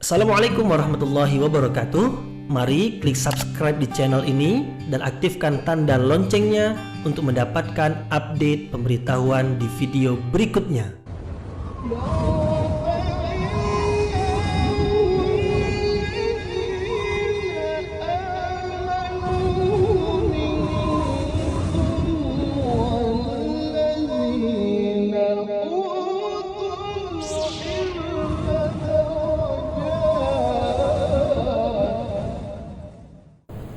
Assalamualaikum warahmatullahi wabarakatuh. Mari klik subscribe di channel ini dan aktifkan tanda loncengnya untuk mendapatkan update pemberitahuan di video berikutnya.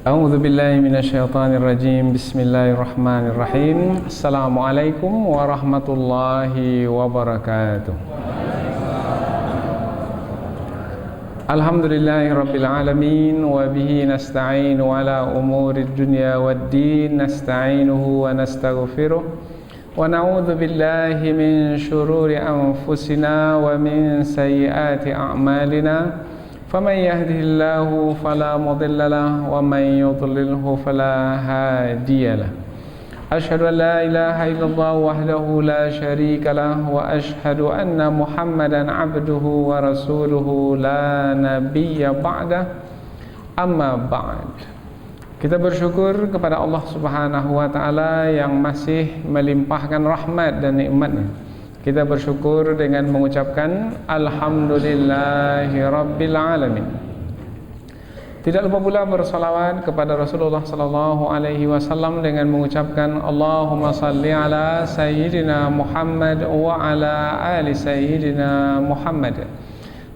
A'udzu billahi minasyaitonir rajim. Bismillahirrahmanirrahim. Assalamualaikum warahmatullahi wabarakatuh. Alhamdulillahirabbil alamin wa bihi nasta'inu ala umurid dunya waddin. Nasta'inuhu wa nastaghfiruh wa na'udzu billahi min syururi anfusina wa min sayyiati a'malina. فمن يهده الله فلا مضل له ومن يضلله فلا هادي له أشهد أن لا إله إلا الله وحده لا شريك له وأشهد أن محمدا عبده ورسوله لا نبي بعده أما بعد. Kita bersyukur kepada Allah Subhanahu wa taala yang masih melimpahkan rahmat dan nikmatnya. Kita bersyukur dengan mengucapkan Alhamdulillahi Rabbil Alamin. Tidak lupa pula bersalawat kepada Rasulullah sallallahu alaihi wasallam dengan mengucapkan Allahumma salli ala Sayyidina Muhammad wa ala ali Sayyidina Muhammad.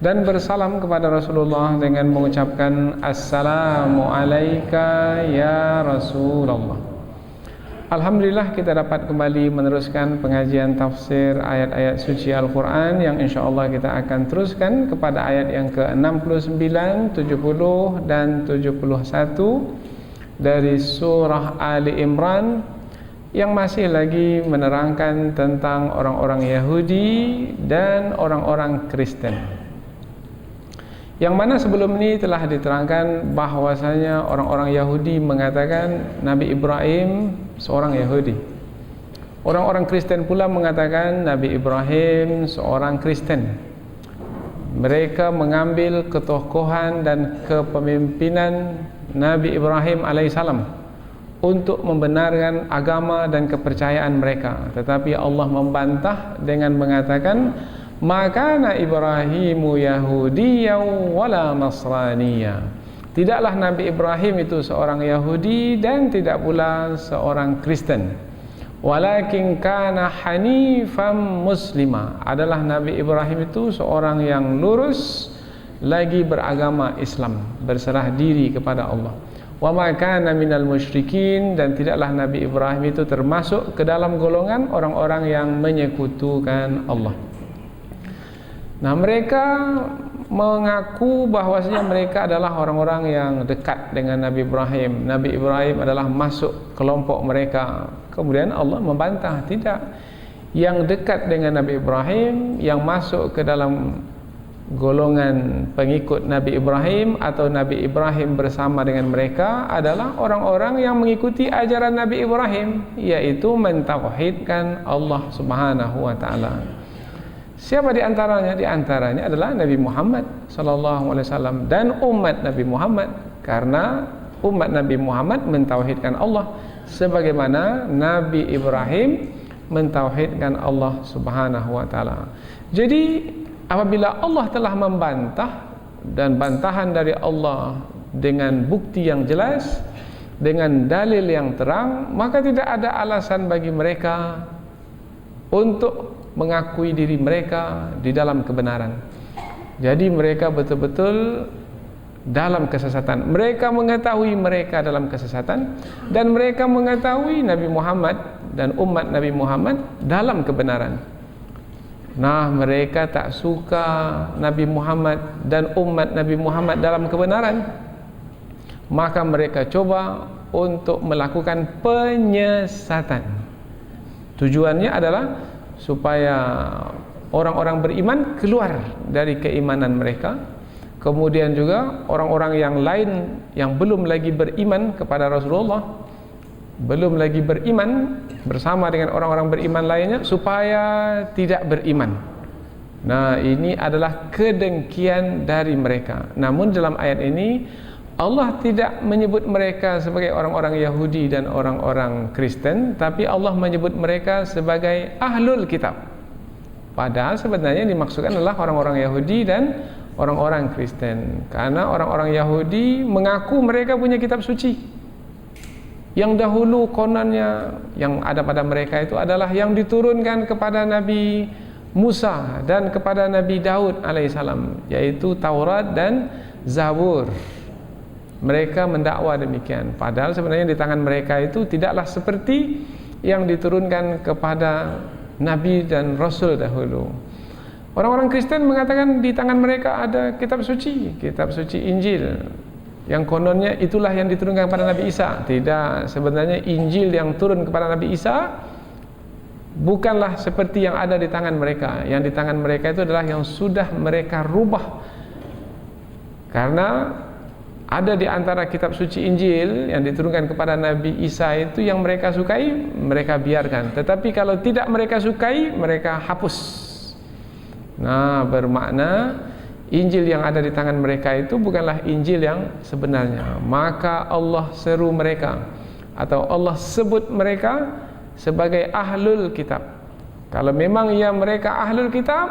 Dan bersalam kepada Rasulullah dengan mengucapkan Assalamu alayka ya Rasulullah. Alhamdulillah kita dapat kembali meneruskan pengajian tafsir ayat-ayat suci Al-Quran yang insyaAllah kita akan teruskan kepada ayat yang ke-69, 70 dan 71 dari surah Ali Imran yang masih lagi menerangkan tentang orang-orang Yahudi dan orang-orang Kristen. Yang mana sebelum ini telah diterangkan bahwasanya orang-orang Yahudi mengatakan Nabi Ibrahim seorang Yahudi. Orang-orang Kristen pula mengatakan Nabi Ibrahim seorang Kristen. Mereka mengambil ketokohan dan kepemimpinan Nabi Ibrahim alaihissalam untuk membenarkan agama dan kepercayaan mereka. Tetapi Allah membantah dengan mengatakan Makana Ibrahimu Yahudiyyan wala Nasraniyya. Tidaklah Nabi Ibrahim itu seorang Yahudi dan tidak pula seorang Kristen. Walakin kana hanifan muslima. Adalah Nabi Ibrahim itu seorang yang lurus lagi beragama Islam, berserah diri kepada Allah. Wa ma kana minal musyrikin, dan tidaklah Nabi Ibrahim itu termasuk ke dalam golongan orang-orang yang menyekutukan Allah. Nah, mereka mengaku bahwasanya mereka adalah orang-orang yang dekat dengan Nabi Ibrahim. Nabi Ibrahim adalah masuk kelompok mereka. Kemudian Allah membantah, tidak. Yang dekat dengan Nabi Ibrahim, yang masuk ke dalam golongan pengikut Nabi Ibrahim atau Nabi Ibrahim bersama dengan mereka adalah orang-orang yang mengikuti ajaran Nabi Ibrahim, yaitu mentauhidkan Allah Subhanahu wa taala. Siapa di antaranya? Di antaranya adalah Nabi Muhammad sallallahu alaihi wasallam dan umat Nabi Muhammad, karena umat Nabi Muhammad mentauhidkan Allah sebagaimana Nabi Ibrahim mentauhidkan Allah Subhanahu wa taala. Jadi apabila Allah telah membantah dan bantahan dari Allah dengan bukti yang jelas, dengan dalil yang terang, maka tidak ada alasan bagi mereka untuk mengakui diri mereka di dalam kebenaran. Jadi mereka betul-betul dalam kesesatan. Mereka mengetahui mereka dalam kesesatan, dan mereka mengetahui Nabi Muhammad dan umat Nabi Muhammad dalam kebenaran. Nah, mereka tak suka Nabi Muhammad dan umat Nabi Muhammad dalam kebenaran. Maka mereka coba untuk melakukan penyesatan. Tujuannya adalah supaya orang-orang beriman keluar dari keimanan mereka. Kemudian juga orang-orang yang lain yang belum lagi beriman kepada Rasulullah, belum lagi beriman bersama dengan orang-orang beriman lainnya, supaya tidak beriman. Nah, ini adalah kedengkian dari mereka. Namun dalam ayat ini Allah tidak menyebut mereka sebagai orang-orang Yahudi dan orang-orang Kristen, tapi Allah menyebut mereka sebagai ahlul kitab. Padahal sebenarnya dimaksudkan adalah orang-orang Yahudi dan orang-orang Kristen. Karena orang-orang Yahudi mengaku mereka punya kitab suci. Yang dahulu kononnya yang ada pada mereka itu adalah yang diturunkan kepada Nabi Musa dan kepada Nabi Daud alaihissalam, yaitu Taurat dan Zabur. Mereka mendakwa demikian, padahal sebenarnya di tangan mereka itu tidaklah seperti yang diturunkan kepada Nabi dan Rasul dahulu. Orang-orang Kristen mengatakan di tangan mereka ada kitab suci Injil, yang kononnya itulah yang diturunkan kepada Nabi Isa. Tidak, sebenarnya Injil yang turun kepada Nabi Isa bukanlah seperti yang ada di tangan mereka. Yang di tangan mereka itu adalah yang sudah mereka rubah. Karena ada di antara kitab suci Injil yang diturunkan kepada Nabi Isa itu yang mereka sukai, mereka biarkan. Tetapi kalau tidak mereka sukai, mereka hapus. Nah, bermakna Injil yang ada di tangan mereka itu bukanlah Injil yang sebenarnya. Maka Allah seru mereka, atau Allah sebut mereka sebagai ahlul kitab. Kalau memang ya mereka ahlul kitab,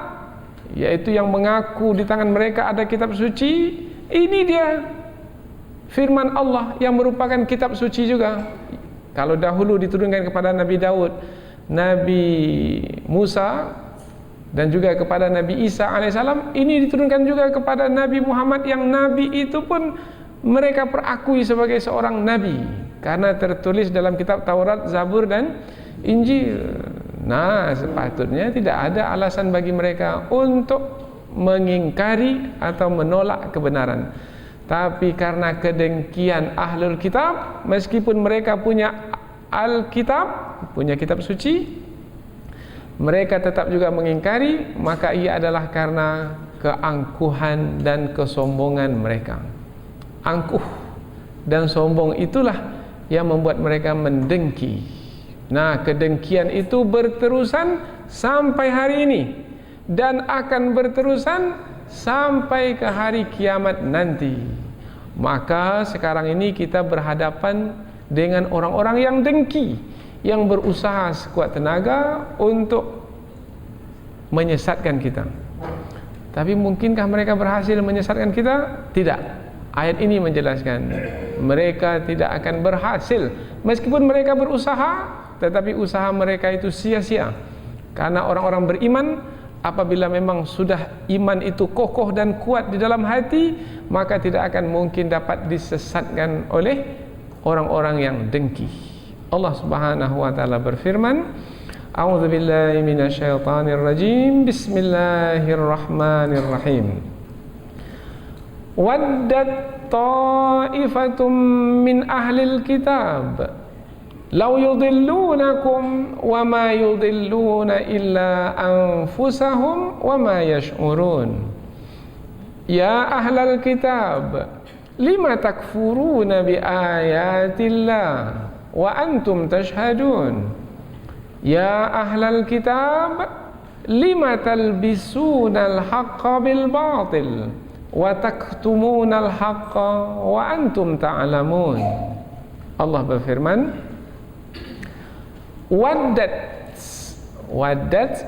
yaitu yang mengaku di tangan mereka ada kitab suci, ini dia firman Allah yang merupakan kitab suci juga. Kalau dahulu diturunkan kepada Nabi Daud, Nabi Musa, dan juga kepada Nabi Isa alaihissalam, ini diturunkan juga kepada Nabi Muhammad, yang Nabi itu pun mereka perakui sebagai seorang Nabi karena tertulis dalam kitab Taurat, Zabur dan Injil. Nah, sepatutnya tidak ada alasan bagi mereka untuk mengingkari atau menolak kebenaran. Tapi karena kedengkian ahlul kitab, meskipun mereka punya Alkitab, punya kitab suci, mereka tetap juga mengingkari. Maka ia adalah karena keangkuhan dan kesombongan mereka. Angkuh dan sombong itulah yang membuat mereka mendengki. Nah, kedengkian itu berterusan sampai hari ini dan akan berterusan sampai ke hari kiamat nanti. Maka sekarang ini kita berhadapan dengan orang-orang yang dengki, yang berusaha sekuat tenaga untuk menyesatkan kita. Tapi mungkinkah mereka berhasil menyesatkan kita? Tidak. Ayat ini menjelaskan mereka tidak akan berhasil. Meskipun mereka berusaha, tetapi usaha mereka itu sia-sia. Karena orang-orang beriman, apabila memang sudah iman itu kokoh dan kuat di dalam hati, maka tidak akan mungkin dapat disesatkan oleh orang-orang yang dengki. Allah Subhanahu wa taala berfirman, A'udzu billahi minasyaitonir rajim. Bismillahirrahmanirrahim. Waddat ta'ifatum min ahlil kitab law yudillunakum wa ma yudilluna illa anfusahum wa ma yash'urun. Ya ahlal kitab, lima takfuruna bi ayatillah wa antum tashhadun. Ya ahlal kitab, lima talbisunal haqqa bil batil wa taktumunal haqqa wa antum ta'lamun. Allah berfirman, Waddat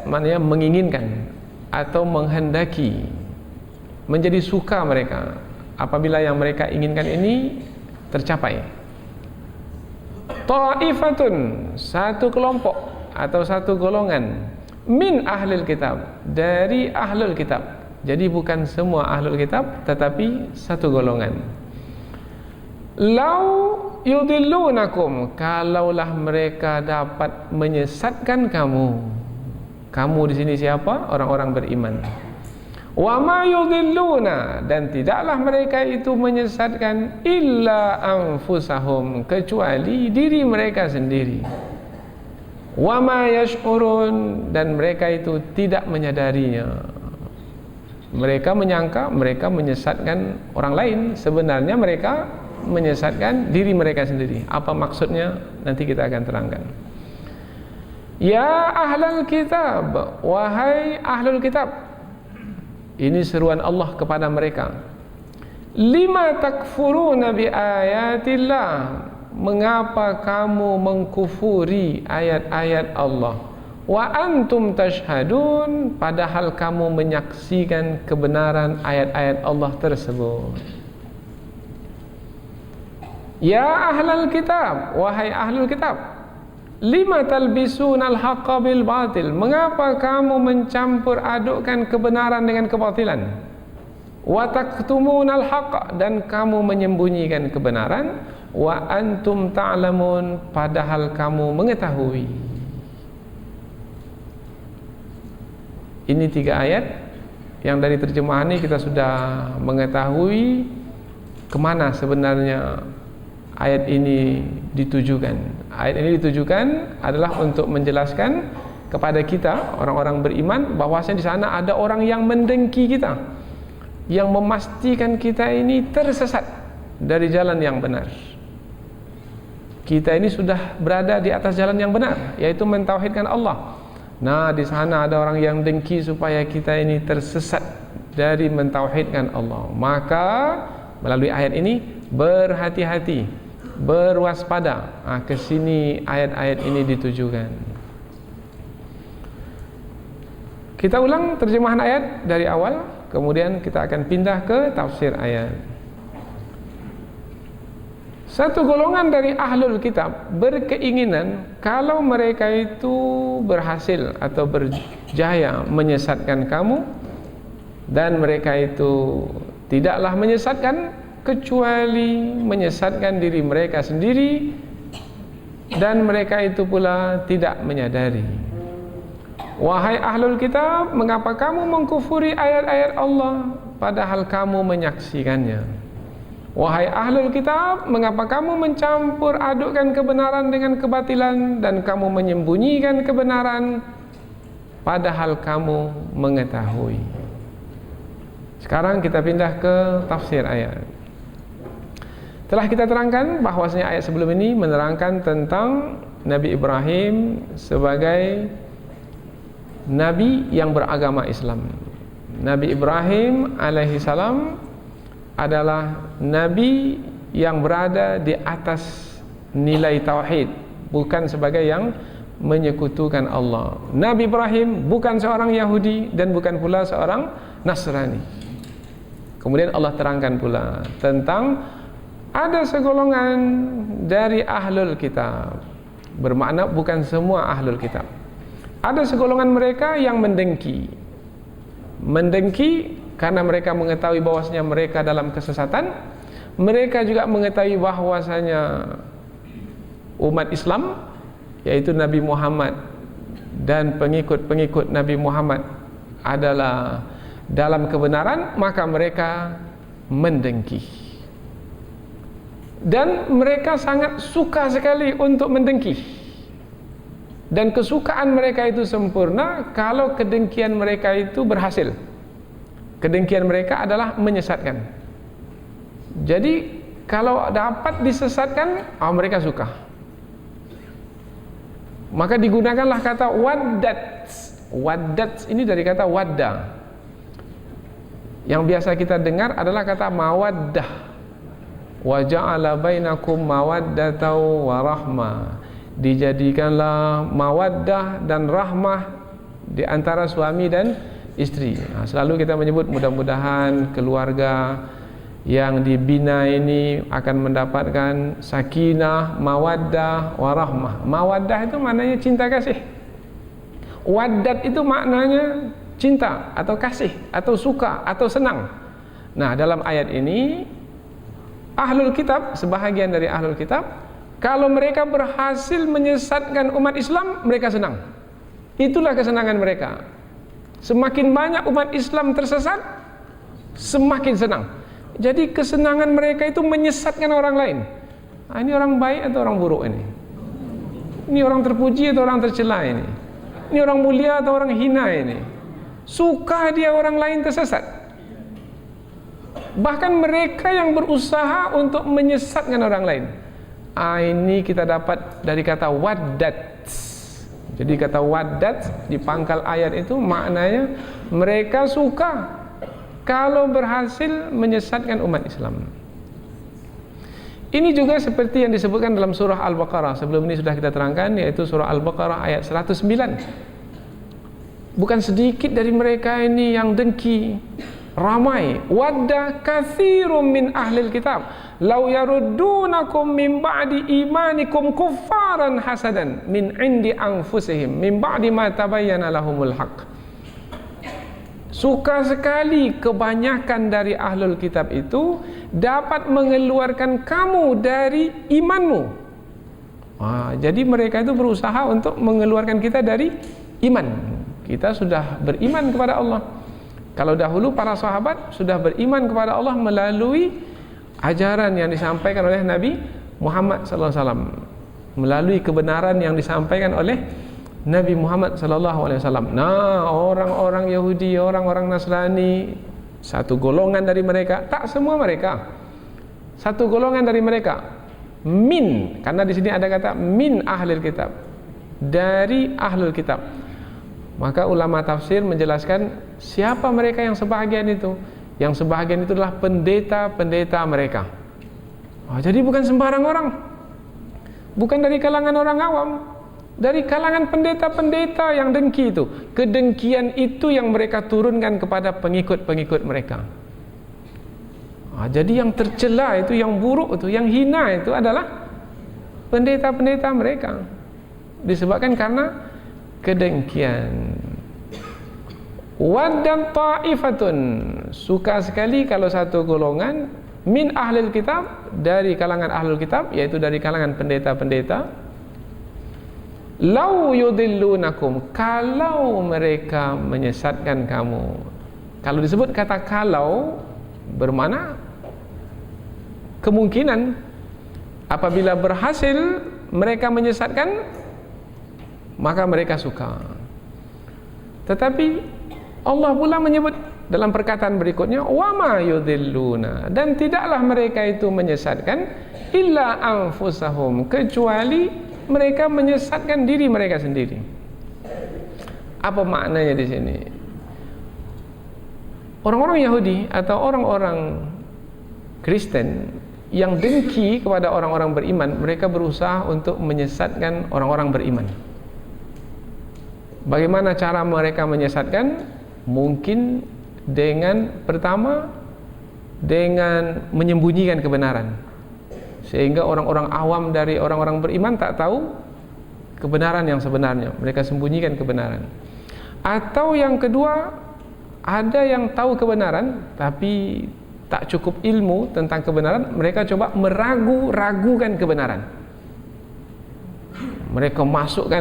maknanya menginginkan atau menghendaki, menjadi suka mereka apabila yang mereka inginkan ini tercapai. Ta'ifatun, satu kelompok atau satu golongan, min ahlil kitab, dari ahlul kitab. Jadi bukan semua ahlul kitab, tetapi satu golongan. Lau yudillunakum, kalaulah mereka dapat menyesatkan kamu. Kamu di sini siapa? Orang-orang beriman. Wa ma yudilluna, dan tidaklah mereka itu menyesatkan illa anfusahum, kecuali diri mereka sendiri. Wa ma yash'urun, dan mereka itu tidak menyadarinya. Mereka menyangka mereka menyesatkan orang lain, sebenarnya mereka menyesatkan diri mereka sendiri. Apa maksudnya? Nanti kita akan terangkan. Ya ahlul kitab, wahai ahlul kitab, Ini seruan Allah kepada mereka. Lima takfuruna bi ayatillah, mengapa kamu mengkufuri ayat-ayat Allah? Wa antum tashhadun, padahal kamu menyaksikan kebenaran ayat-ayat Allah tersebut. Ya ahlal kitab, wahai ahlul kitab, lima talbisunal haqqa bil batil, mengapa kamu mencampur adukkan kebenaran dengan kebatilan? Wa taktumunal haqq, dan kamu menyembunyikan kebenaran. Wa antum ta'lamun, padahal kamu mengetahui. Ini 3 ayat yang dari terjemahan ini kita sudah mengetahui kemana sebenarnya ayat ini ditujukan. Ayat ini ditujukan adalah untuk menjelaskan kepada kita orang-orang beriman bahwasanya di sana ada orang yang mendengki kita, yang memastikan kita ini tersesat dari jalan yang benar. Kita ini sudah berada di atas jalan yang benar, yaitu mentauhidkan Allah. Nah, di sana ada orang yang dengki supaya kita ini tersesat dari mentauhidkan Allah. Maka melalui ayat ini berhati-hati, berwaspada. Ke sini ayat-ayat ini ditujukan. Kita ulang terjemahan ayat dari awal, kemudian kita akan pindah ke tafsir ayat. Satu golongan dari ahlul kitab berkeinginan kalau mereka itu berhasil atau berjaya menyesatkan kamu, dan mereka itu tidaklah menyesatkan kecuali menyesatkan diri mereka sendiri, dan mereka itu pula tidak menyadari. Wahai ahlul kitab, mengapa kamu mengkufuri ayat-ayat Allah padahal kamu menyaksikannya? Wahai ahlul kitab, mengapa kamu mencampur adukkan kebenaran dengan kebatilan, dan kamu menyembunyikan kebenaran padahal kamu mengetahui? Sekarang kita pindah ke tafsir ayat. Telah kita terangkan bahwasanya ayat sebelum ini menerangkan tentang Nabi Ibrahim sebagai Nabi yang beragama Islam. Nabi Ibrahim alaihi salam adalah Nabi yang berada di atas nilai tauhid, bukan sebagai yang menyekutukan Allah. Nabi Ibrahim bukan seorang Yahudi dan bukan pula seorang Nasrani. Kemudian Allah terangkan pula tentang ada segolongan dari ahlul kitab, bermakna bukan semua ahlul kitab. Ada segolongan mereka yang mendengki karena mereka mengetahui bahwasanya mereka dalam kesesatan. Mereka juga mengetahui bahwasanya umat Islam, yaitu Nabi Muhammad dan pengikut-pengikut Nabi Muhammad adalah dalam kebenaran, maka mereka mendengki. Dan mereka sangat suka sekali untuk mendengki. Dan kesukaan mereka itu sempurna kalau kedengkian mereka itu berhasil. Kedengkian mereka adalah menyesatkan. Jadi kalau dapat disesatkan, mereka suka. Maka digunakanlah kata waddat. Waddat ini dari kata wadda. Yang biasa kita dengar adalah kata mawaddah. Wa ja'ala bainakum mawaddatan wa rahmah. Dijadikanlah mawaddah dan rahmah di antara suami dan istri. Selalu kita menyebut mudah-mudahan keluarga yang dibina ini akan mendapatkan sakinah, mawaddah, warahmah. Mawaddah itu maknanya cinta kasih. Waddat itu maknanya cinta atau kasih atau suka atau senang. Nah, dalam ayat ini ahlul kitab, sebahagian dari ahlul kitab, kalau mereka berhasil menyesatkan umat Islam, mereka senang. Itulah kesenangan mereka. Semakin banyak umat Islam tersesat, semakin senang. Jadi kesenangan mereka itu menyesatkan orang lain. Ini orang baik atau orang buruk ini? Ini orang terpuji atau orang tercela ini? Ini orang mulia atau orang hina ini? Suka dia orang lain tersesat. Bahkan mereka yang berusaha untuk menyesatkan orang lain. Ini kita dapat dari kata waddat. Jadi kata waddat di pangkal ayat itu maknanya mereka suka kalau berhasil menyesatkan umat Islam. Ini juga seperti yang disebutkan dalam surah Al-Baqarah. Sebelum ini sudah kita terangkan, yaitu surah Al-Baqarah ayat 109. Bukan sedikit dari mereka ini yang dengki, ramai. Wadda katsirum min ahlil kitab law yaruddunakum min ba'di imanikum kuffaran hasadan min indi anfusihim min ba'di ma tabayyana lahumul haqq. Suka sekali kebanyakan dari ahlul kitab itu dapat mengeluarkan kamu dari imanmu. Jadi mereka itu berusaha untuk mengeluarkan kita dari iman. Kita sudah beriman kepada Allah. Kalau dahulu para sahabat sudah beriman kepada Allah melalui ajaran yang disampaikan oleh Nabi Muhammad SAW, melalui kebenaran yang disampaikan oleh Nabi Muhammad SAW. Nah, orang-orang Yahudi, orang-orang Nasrani, satu golongan dari mereka, tak semua mereka, satu golongan dari mereka, min, karena di sini ada kata min ahlil kitab, dari ahlul kitab. Maka ulama tafsir menjelaskan siapa mereka yang sebahagian itu. Yang sebahagian itu adalah pendeta-pendeta mereka. Jadi bukan sembarang orang, bukan dari kalangan orang awam, dari kalangan pendeta-pendeta yang dengki itu. Kedengkian itu yang mereka turunkan kepada pengikut-pengikut mereka. Jadi yang tercela itu, yang buruk itu, yang hina itu adalah pendeta-pendeta mereka, disebabkan karena kedengkian. Waddan ta'ifatun, suka sekali kalau satu golongan min ahlil kitab, dari kalangan ahlul kitab, yaitu dari kalangan pendeta-pendeta, lau yudillunakum, kalau mereka menyesatkan kamu. Kalau disebut kata kalau, bermakna kemungkinan apabila berhasil mereka menyesatkan, maka mereka suka. Tetapi Allah pula menyebut dalam perkataan berikutnya, wa ma yudilluna, dan tidaklah mereka itu menyesatkan illa anfusahum, kecuali mereka menyesatkan diri mereka sendiri. Apa maknanya di sini? Orang-orang Yahudi atau orang-orang Kristen yang dengki kepada orang-orang beriman, mereka berusaha untuk menyesatkan orang-orang beriman. Bagaimana cara mereka menyesatkan? Mungkin dengan pertama, dengan menyembunyikan kebenaran, sehingga orang-orang awam dari orang-orang beriman tak tahu kebenaran yang sebenarnya. Mereka sembunyikan kebenaran. Atau yang kedua, ada yang tahu kebenaran tapi tak cukup ilmu tentang kebenaran, mereka coba meragu-ragukan kebenaran. Mereka masukkan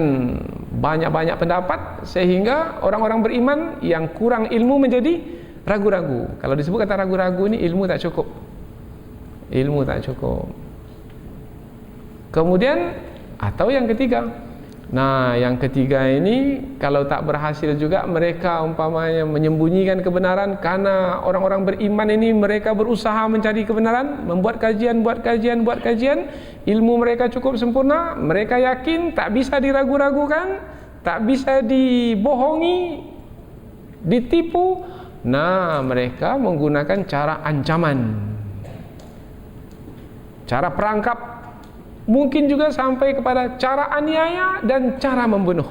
banyak-banyak pendapat sehingga orang-orang beriman yang kurang ilmu menjadi ragu-ragu. Kalau disebut kata ragu-ragu ini, ilmu tak cukup. Ilmu tak cukup. Kemudian, atau yang ketiga. Nah, yang ketiga ini kalau tak berhasil juga, mereka umpamanya menyembunyikan kebenaran karena orang-orang beriman ini mereka berusaha mencari kebenaran, membuat kajian, buat kajian, ilmu mereka cukup sempurna, mereka yakin tak bisa diragu-ragukan, tak bisa dibohongi, ditipu. Nah, mereka menggunakan cara ancaman, cara perangkap, mungkin juga sampai kepada cara aniaya dan cara membunuh.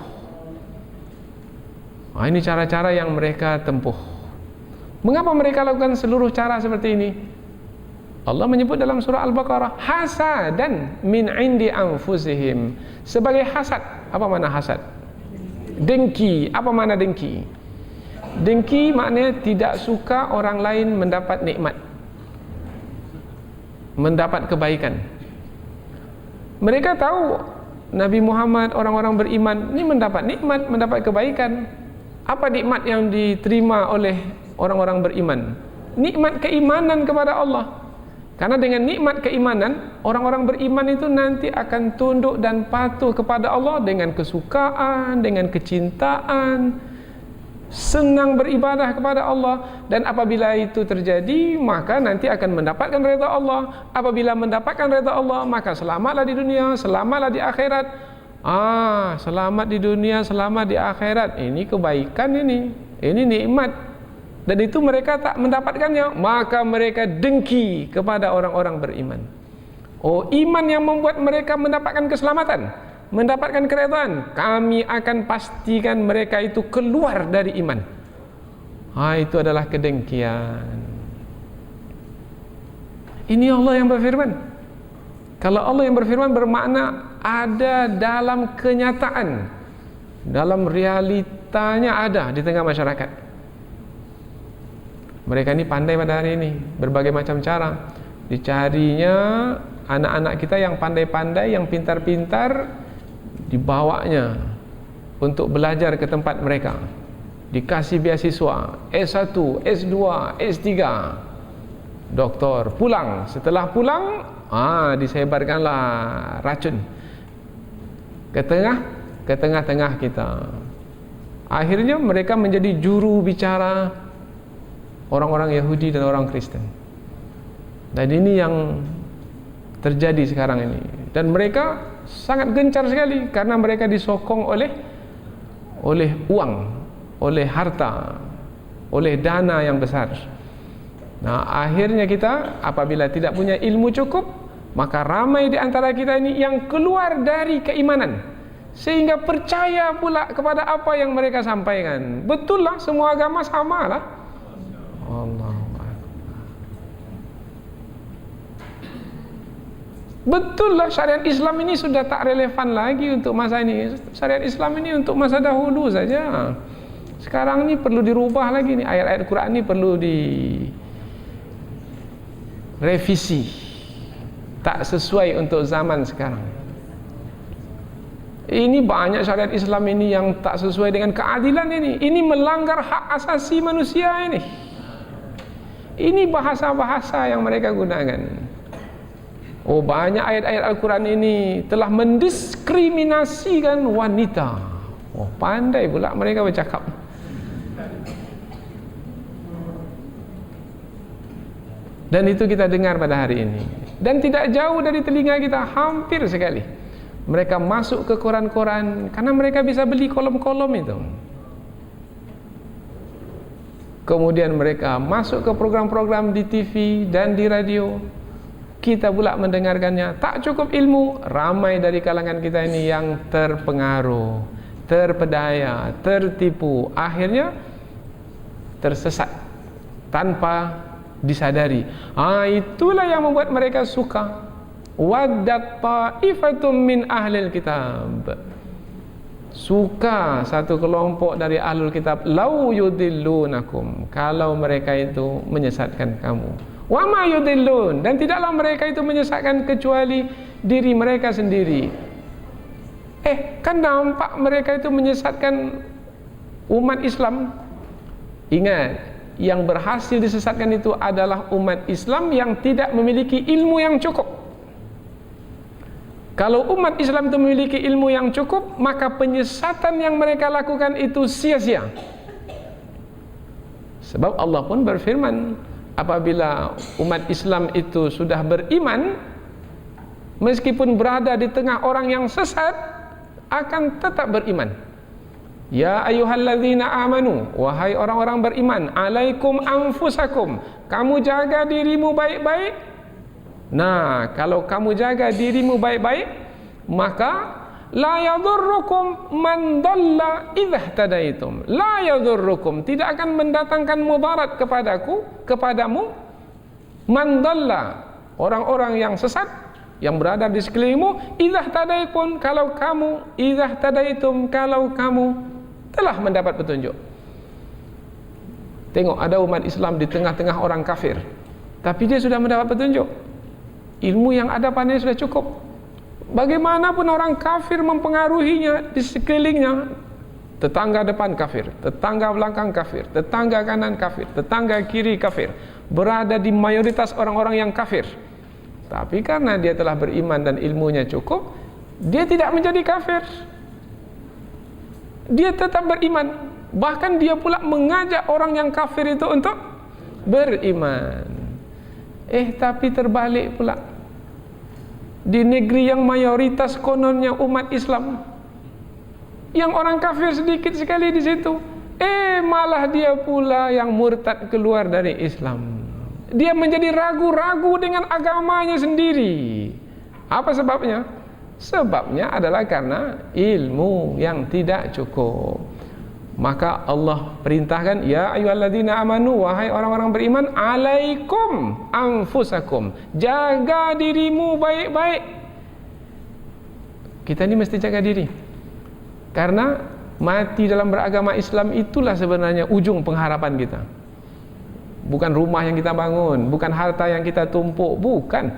Ini cara-cara yang mereka tempuh. Mengapa mereka lakukan seluruh cara seperti ini? Allah menyebut dalam surah Al-Baqarah, hasadan min indi anfusihim, sebagai hasad. Apa makna hasad? Dengki. Apa makna dengki? Dengki maknanya tidak suka orang lain mendapat nikmat, mendapat kebaikan. Mereka tahu Nabi Muhammad, orang-orang beriman ini mendapat nikmat, mendapat kebaikan. Apa nikmat yang diterima oleh orang-orang beriman? Nikmat keimanan kepada Allah. Karena dengan nikmat keimanan, orang-orang beriman itu nanti akan tunduk dan patuh kepada Allah dengan kesukaan, dengan kecintaan, senang beribadah kepada Allah. Dan apabila itu terjadi, maka nanti akan mendapatkan redha Allah. Apabila mendapatkan redha Allah, maka selamatlah di dunia, selamatlah di akhirat. Selamat di dunia, selamat di akhirat. Ini kebaikan, ini nikmat dan itu mereka tak mendapatkannya, maka mereka dengki kepada orang-orang beriman. Oh, iman yang membuat mereka mendapatkan keselamatan, mendapatkan keredaan, kami akan pastikan mereka itu keluar dari iman. Itu adalah kedengkian. Ini Allah yang berfirman. Kalau Allah yang berfirman bermakna ada dalam kenyataan, dalam realitanya ada di tengah masyarakat. Mereka ini pandai pada hari ini, berbagai macam cara dicarinya. Anak-anak kita yang pandai-pandai, yang pintar-pintar, dibawanya untuk belajar ke tempat mereka, dikasih beasiswa S1, S2, S3, doktor. Pulang, setelah pulang disebarkanlah racun ke tengah-tengah kita. Akhirnya mereka menjadi juru bicara orang-orang Yahudi dan orang Kristen. Dan ini yang terjadi sekarang ini. Dan mereka sangat gencar sekali karena mereka disokong oleh uang, oleh harta, oleh dana yang besar. Nah, akhirnya kita apabila tidak punya ilmu cukup, maka ramai di antara kita ini yang keluar dari keimanan, sehingga percaya pula kepada apa yang mereka sampaikan. Betul lah, semua agama sama lah. Allah. Betul lah, syariat Islam ini sudah tak relevan lagi untuk masa ini. Syariat Islam ini untuk masa dahulu saja. Sekarang ini perlu dirubah lagi nih. Ayat-ayat Quran ini perlu direvisi. Tak sesuai untuk zaman sekarang. Ini banyak syariat Islam ini yang tak sesuai dengan keadilan ini. Ini melanggar hak asasi manusia ini. Ini bahasa-bahasa yang mereka gunakan. Oh, banyak ayat-ayat Al-Quran ini telah mendiskriminasikan wanita. Oh, pandai pula mereka bercakap. Dan itu kita dengar pada hari ini. Dan tidak jauh dari telinga kita, hampir sekali. Mereka masuk ke koran-koran karena mereka bisa beli kolom-kolom itu. Kemudian mereka masuk ke program-program di TV dan di radio. Kita pula mendengarkannya. Tak cukup ilmu, ramai dari kalangan kita ini yang terpengaruh, terpedaya, tertipu, akhirnya tersesat tanpa disadari. Itulah yang membuat mereka suka. Waddat ta'ifatum min ahlil kitab. Suka satu kelompok dari ahlul kitab, lau yudillunakum, kalau mereka itu menyesatkan kamu. Wa ma yudillun, dan tidaklah mereka itu menyesatkan kecuali diri mereka sendiri. Kan nampak mereka itu menyesatkan umat Islam. Ingat, yang berhasil disesatkan itu adalah umat Islam yang tidak memiliki ilmu yang cukup. Kalau umat Islam itu memiliki ilmu yang cukup, maka penyesatan yang mereka lakukan itu sia-sia. Sebab Allah pun berfirman, apabila umat Islam itu sudah beriman, meskipun berada di tengah orang yang sesat, akan tetap beriman. Ya ayyuhalladzina amanu, wahai orang-orang beriman, alaikum anfusakum, kamu jaga dirimu baik-baik. Nah, kalau kamu jaga dirimu baik-baik, maka la yadurrukum man dhalla idza tadaitum. La yadurrukum, tidak akan mendatangkan mudarat kepadamu man dhalla, orang-orang yang sesat yang berada di sekelilingmu, idza tadaitum, kalau kamu telah mendapat petunjuk. Tengok, ada umat Islam di tengah-tengah orang kafir, tapi dia sudah mendapat petunjuk. Ilmu yang ada padanya sudah cukup. Bagaimanapun orang kafir mempengaruhinya di sekelilingnya, tetangga depan kafir, tetangga belakang kafir, tetangga kanan kafir, tetangga kiri kafir, berada di mayoritas orang-orang yang kafir. Tapi karena dia telah beriman dan ilmunya cukup, dia tidak menjadi kafir. Dia tetap beriman. Bahkan dia pula mengajak orang yang kafir itu untuk beriman. Tapi terbalik pula. Di negeri yang mayoritas kononnya umat Islam, yang orang kafir sedikit sekali di situ, Malah dia pula yang murtad keluar dari Islam. Dia menjadi ragu-ragu dengan agamanya sendiri. Apa sebabnya? Sebabnya adalah karena ilmu yang tidak cukup. Maka Allah perintahkan, ya ayyuhalladzina amanu, wahai orang-orang beriman, alaikum anfusakum, jaga dirimu baik-baik. Kita ini mesti jaga diri, karena mati dalam beragama Islam itulah sebenarnya ujung pengharapan kita. Bukan rumah yang kita bangun, bukan harta yang kita tumpuk, bukan.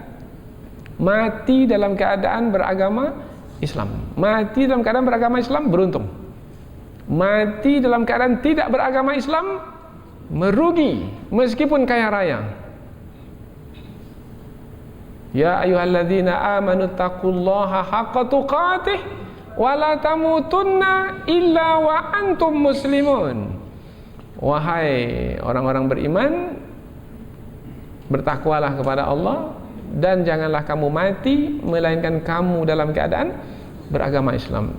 Mati dalam keadaan beragama Islam. Mati dalam keadaan beragama Islam beruntung. Mati dalam keadaan tidak beragama Islam merugi, meskipun kaya raya. Ya ayyuhalladzina amanu taqullaha haqqa tuqatih wa la tamutunna illa wa antum muslimun. Wahai orang-orang beriman, bertakwalah kepada Allah dan janganlah kamu mati melainkan kamu dalam keadaan beragama Islam.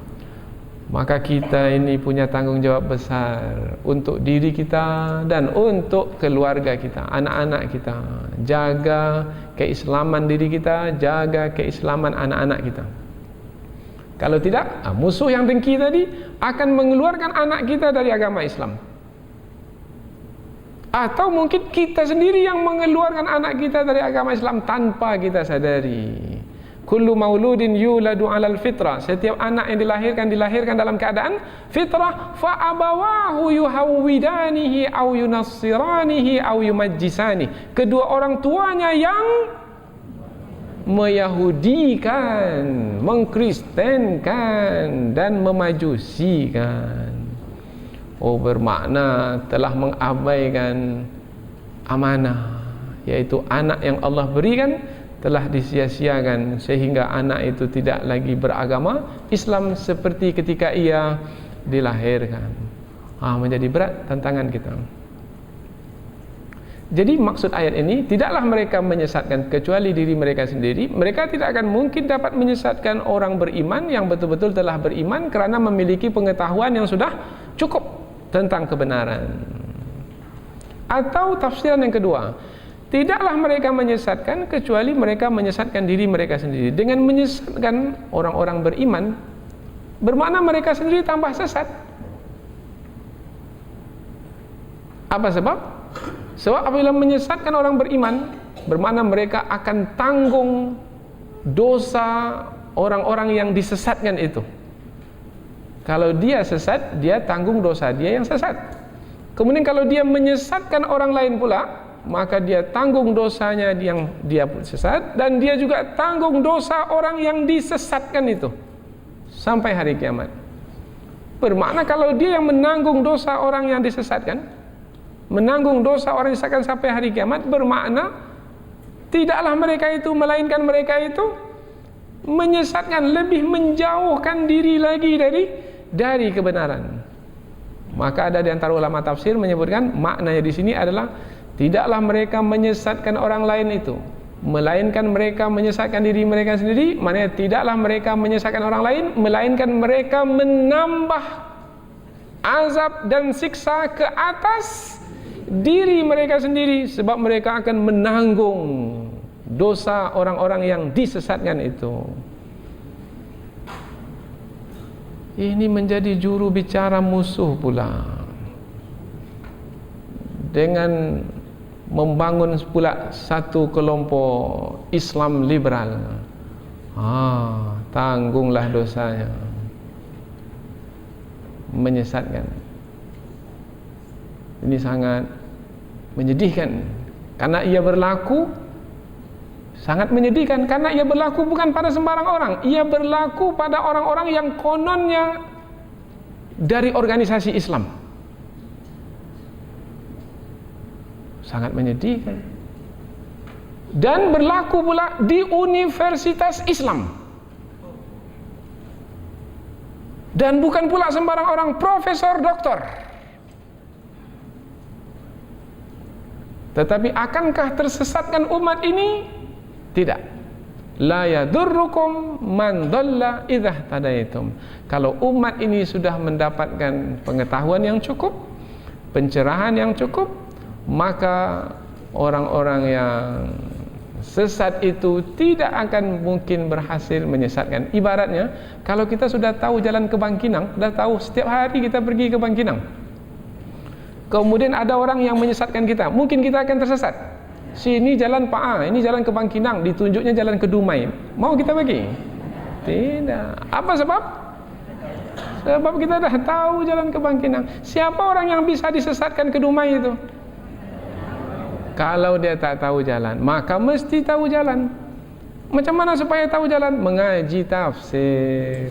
Maka kita ini punya tanggung jawab besar untuk diri kita dan untuk keluarga kita, anak-anak kita. Jaga keislaman diri kita, jaga keislaman anak-anak kita. Kalau tidak, musuh yang dengki tadi akan mengeluarkan anak kita dari agama Islam. Atau mungkin kita sendiri yang mengeluarkan anak kita dari agama Islam tanpa kita sadari. Kullu mauludin yuladu 'alal fitrah. Setiap anak yang dilahirkan dalam keadaan fitrah. Fa abawahu yuhawwidanihi aw yunassiranihi aw yumajjisani. Kedua orang tuanya yang meyahudikan, mengkristenkan dan memajusikan. Bermakna telah mengabaikan amanah, yaitu anak yang Allah berikan telah disia-siakan, sehingga anak itu tidak lagi beragama Islam seperti ketika ia dilahirkan. Menjadi berat tantangan kita. Jadi maksud ayat ini, tidaklah mereka menyesatkan kecuali diri mereka sendiri. Mereka tidak akan mungkin dapat menyesatkan orang beriman yang betul-betul telah beriman karena memiliki pengetahuan yang sudah cukup tentang kebenaran. Atau tafsiran yang kedua, tidaklah mereka menyesatkan kecuali mereka menyesatkan diri mereka sendiri. Dengan menyesatkan orang-orang beriman, bermakna mereka sendiri tambah sesat. Apa sebab? Sebab apabila menyesatkan orang beriman, bermakna mereka akan tanggung dosa orang-orang yang disesatkan itu. Kalau dia sesat, dia tanggung dosa dia yang sesat. Kemudian kalau dia menyesatkan orang lain pula, maka dia tanggung dosanya yang dia sesat, dan dia juga tanggung dosa orang yang disesatkan itu sampai hari kiamat. Bermakna kalau dia yang menanggung dosa orang yang disesatkan, menanggung dosa orang yang disesatkan sampai hari kiamat, bermakna tidaklah mereka itu, melainkan mereka itu menyesatkan, lebih menjauhkan diri lagi dari kebenaran. Maka ada di antara ulama tafsir menyebutkan maknanya di sini adalah tidaklah mereka menyesatkan orang lain itu, melainkan mereka menyesatkan diri mereka sendiri. Maknanya tidaklah mereka menyesatkan orang lain, melainkan mereka menambah azab dan siksa ke atas diri mereka sendiri, sebab mereka akan menanggung dosa orang-orang yang disesatkan itu. Ini menjadi juru bicara musuh pula, dengan membangun pula satu kelompok Islam liberal. Tanggunglah dosanya, menyesatkan. Ini sangat menyedihkan, karena ia berlaku sangat menyedihkan, karena ia berlaku bukan pada sembarang orang. Ia berlaku pada orang-orang yang kononnya dari organisasi Islam. Sangat menyedihkan. Dan berlaku pula di universitas Islam. Dan bukan pula sembarang orang, profesor, doktor. Tetapi akankah tersesatkan umat ini? Tidak. La yadurrukum man dhalla idza tadaitum. Kalau umat ini sudah mendapatkan pengetahuan yang cukup, pencerahan yang cukup, maka orang-orang yang sesat itu tidak akan mungkin berhasil menyesatkan. Ibaratnya, kalau kita sudah tahu jalan ke Bangkinang, sudah tahu setiap hari kita pergi ke Bangkinang, kemudian ada orang yang menyesatkan kita, mungkin kita akan tersesat. Sini jalan Pak A, ini jalan ke Bangkinang, ditunjuknya jalan ke Dumai. Mau kita pergi? Tidak. Apa sebab? Sebab kita dah tahu jalan ke Bangkinang. Siapa orang yang bisa disesatkan ke Dumai itu? Kalau dia tak tahu jalan, maka mesti tahu jalan. Macam mana supaya tahu jalan? Mengaji tafsir,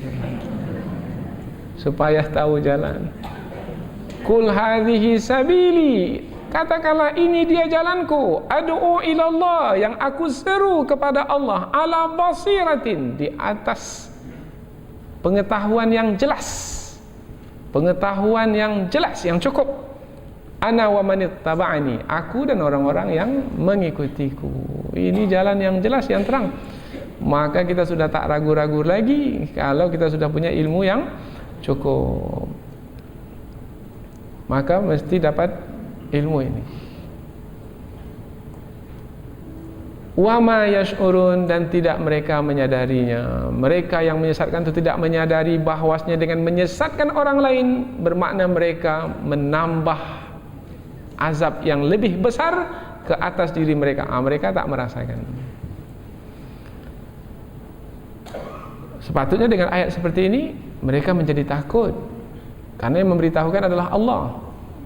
supaya tahu jalan. Kul hadhihi sabili, katakanlah ini dia jalanku, ad'u ilallah, yang aku seru kepada Allah, ala basiratin, di atas pengetahuan yang jelas, pengetahuan yang jelas, yang cukup. Ana wa manittaba'ani, aku dan orang-orang yang mengikutiku. Ini jalan yang jelas, yang terang. Maka kita sudah tak ragu-ragu lagi kalau kita sudah punya ilmu yang cukup. Maka mesti dapat ilmu ini. Wa ma yash'urun, dan tidak mereka menyadarinya. Mereka yang menyesatkan itu tidak menyadari bahwasanya dengan menyesatkan orang lain bermakna mereka menambah azab yang lebih besar ke atas diri mereka. Mereka tak merasakan. Sepatutnya dengan ayat seperti ini mereka menjadi takut, karena yang memberitahukan adalah Allah.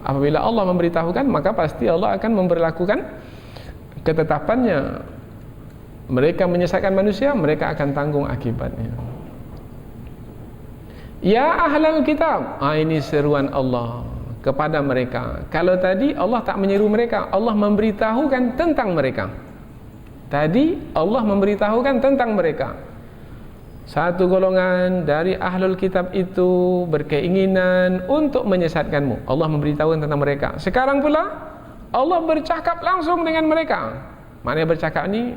Apabila Allah memberitahukan, maka pasti Allah akan memberlakukan ketetapannya. Mereka menyesatkan manusia, mereka akan tanggung akibatnya. Ya ahlal kitab, ini seruan Allah kepada mereka. Kalau tadi Allah tak menyeru mereka, Allah memberitahukan tentang mereka. Tadi Allah memberitahukan tentang mereka. Satu golongan dari ahlul kitab itu berkeinginan untuk menyesatkanmu. Allah memberitahukan tentang mereka. Sekarang pula Allah bercakap langsung dengan mereka. Maknanya bercakap ini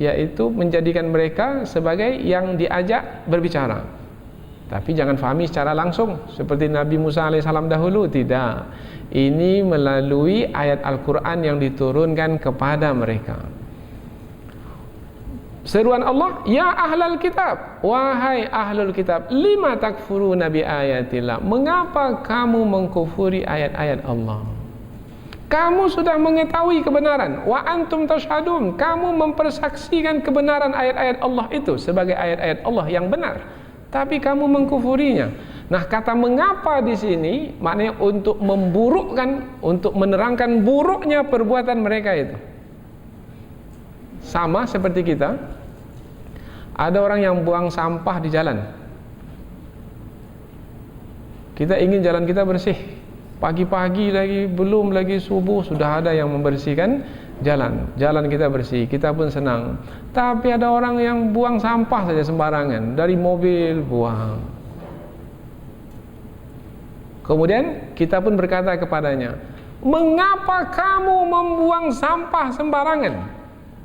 yaitu menjadikan mereka sebagai yang diajak berbicara. Tapi jangan fahami secara langsung seperti Nabi Musa alaihissalam dahulu. Tidak. Ini melalui ayat Al-Quran yang diturunkan kepada mereka. Seruan Allah, ya ahlal kitab, wahai ahlul kitab, lima takfuruna bi ayatillah, mengapa kamu mengkufuri ayat-ayat Allah? Kamu sudah mengetahui kebenaran, wa antum tashhadun, kamu mempersaksikan kebenaran ayat-ayat Allah itu sebagai ayat-ayat Allah yang benar, tapi kamu mengkufurinya. Nah, kata mengapa di sini maknanya untuk memburukkan, untuk menerangkan buruknya perbuatan mereka itu. Sama seperti kita, ada orang yang buang sampah di jalan. Kita ingin jalan kita bersih. Pagi-pagi lagi, belum lagi subuh, sudah ada yang membersihkan jalan. Jalan kita bersih, kita pun senang. Tapi ada orang yang buang sampah saja sembarangan, dari mobil buang. Kemudian kita pun berkata kepadanya, mengapa kamu membuang sampah sembarangan?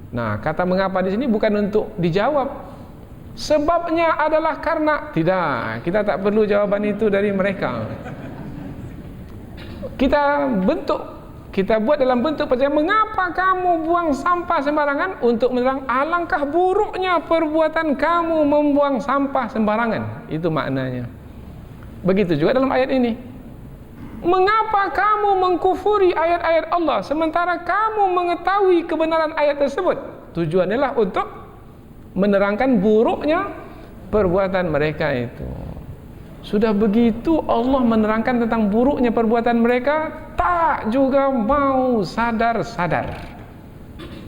Nah, kata mengapa di sini bukan untuk dijawab. Sebabnya adalah karena, tidak, kita tak perlu jawaban itu dari mereka. Kita buat dalam bentuk pertanyaan, mengapa kamu buang sampah sembarangan, untuk menerang alangkah buruknya perbuatan kamu membuang sampah sembarangan. Itu maknanya. Begitu juga dalam ayat ini. Mengapa kamu mengkufuri ayat-ayat Allah sementara kamu mengetahui kebenaran ayat tersebut? Tujuannya adalah untuk menerangkan buruknya perbuatan mereka itu. Sudah begitu Allah menerangkan tentang buruknya perbuatan mereka, tak juga mau sadar-sadar.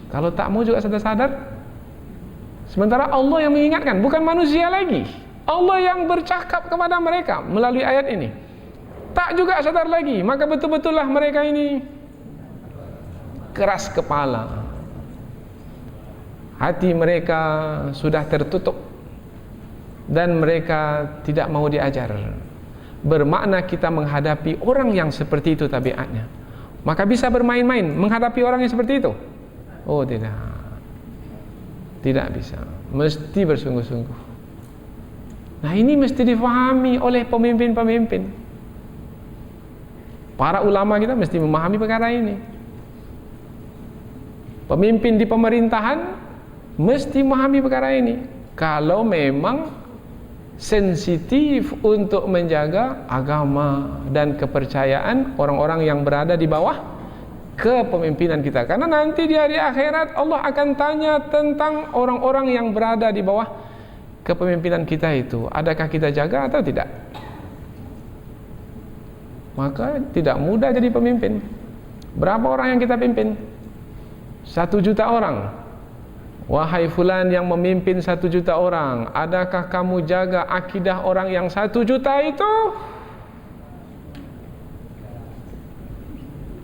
Kalau tak mau juga sadar-sadar, sementara Allah yang mengingatkan, bukan manusia lagi. Allah yang bercakap kepada mereka melalui ayat ini. Tak juga sadar lagi, maka betul-betullah mereka ini keras kepala. Hati mereka sudah tertutup dan mereka tidak mau diajar. Bermakna kita menghadapi orang yang seperti itu tabiatnya, maka bisa bermain-main menghadapi orang yang seperti itu? Oh tidak, tidak bisa. Mesti bersungguh-sungguh. Nah, ini mesti difahami oleh pemimpin-pemimpin. Para ulama kita mesti memahami perkara ini. Pemimpin di pemerintahan mesti memahami perkara ini. Kalau memang sensitif untuk menjaga agama dan kepercayaan orang-orang yang berada di bawah kepemimpinan kita. Karena nanti di hari akhirat Allah akan tanya tentang orang-orang yang berada di bawah kepemimpinan kita itu. Adakah kita jaga atau tidak? Maka tidak mudah jadi pemimpin. Berapa orang yang kita pimpin? 1 juta orang. Wahai fulan yang memimpin 1 juta orang, adakah kamu jaga akidah orang yang 1 juta itu?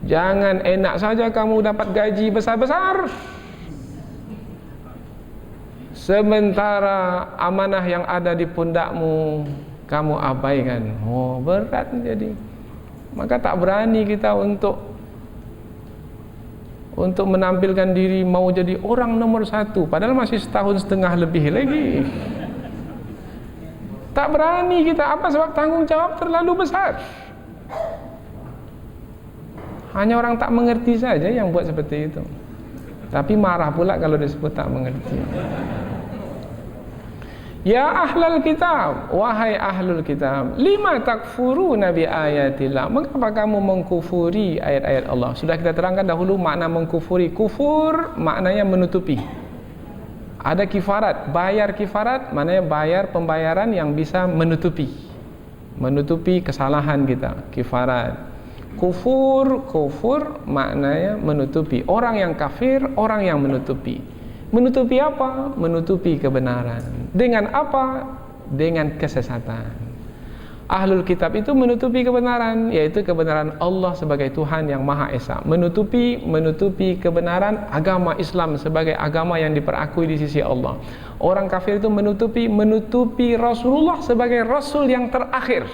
Jangan enak saja kamu dapat gaji besar-besar, sementara amanah yang ada di pundakmu kamu abaikan. Oh, berat jadi. Maka tak berani kita untuk menampilkan diri mau jadi orang nomor 1, padahal masih setahun setengah lebih lagi. Tak berani kita. Apa sebab? Tanggung jawab terlalu besar. Hanya orang tak mengerti saja yang buat seperti itu. Tapi marah pula kalau disebut tak mengerti. Ya ahlal kitab, wahai ahlul kitab, lima takfuruna bi ayatillah, mengapa kamu mengkufuri ayat-ayat Allah? Sudah kita terangkan dahulu makna mengkufuri. Kufur maknanya menutupi. Ada kifarat, bayar kifarat maknanya bayar pembayaran yang bisa menutupi kesalahan kita, kifarat. Kufur maknanya menutupi. Orang yang kafir, orang yang menutupi. Menutupi apa? Menutupi kebenaran. Dengan apa? Dengan kesesatan. Ahlul kitab itu menutupi kebenaran, yaitu kebenaran Allah sebagai Tuhan yang Maha Esa. Menutupi kebenaran agama Islam sebagai agama yang diperakui di sisi Allah. Orang kafir itu menutupi Rasulullah sebagai Rasul yang terakhir,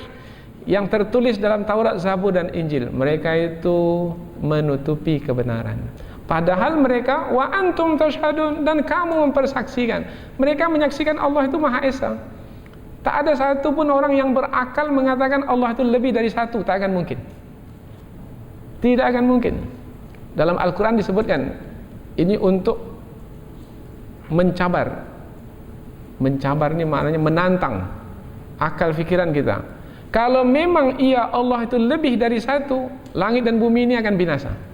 yang tertulis dalam Taurat, Zabur dan Injil. Mereka itu menutupi kebenaran. Padahal mereka wa antum tashhadun, dan kamu mempersaksikan. Mereka menyaksikan Allah itu Maha Esa. Tak ada satu pun orang yang berakal mengatakan Allah itu lebih dari satu. Tak akan mungkin. Tidak akan mungkin. Dalam Al-Quran disebutkan ini untuk mencabar. Mencabar ini maknanya menantang akal fikiran kita. Kalau memang iya Allah itu lebih dari satu, langit dan bumi ini akan binasa.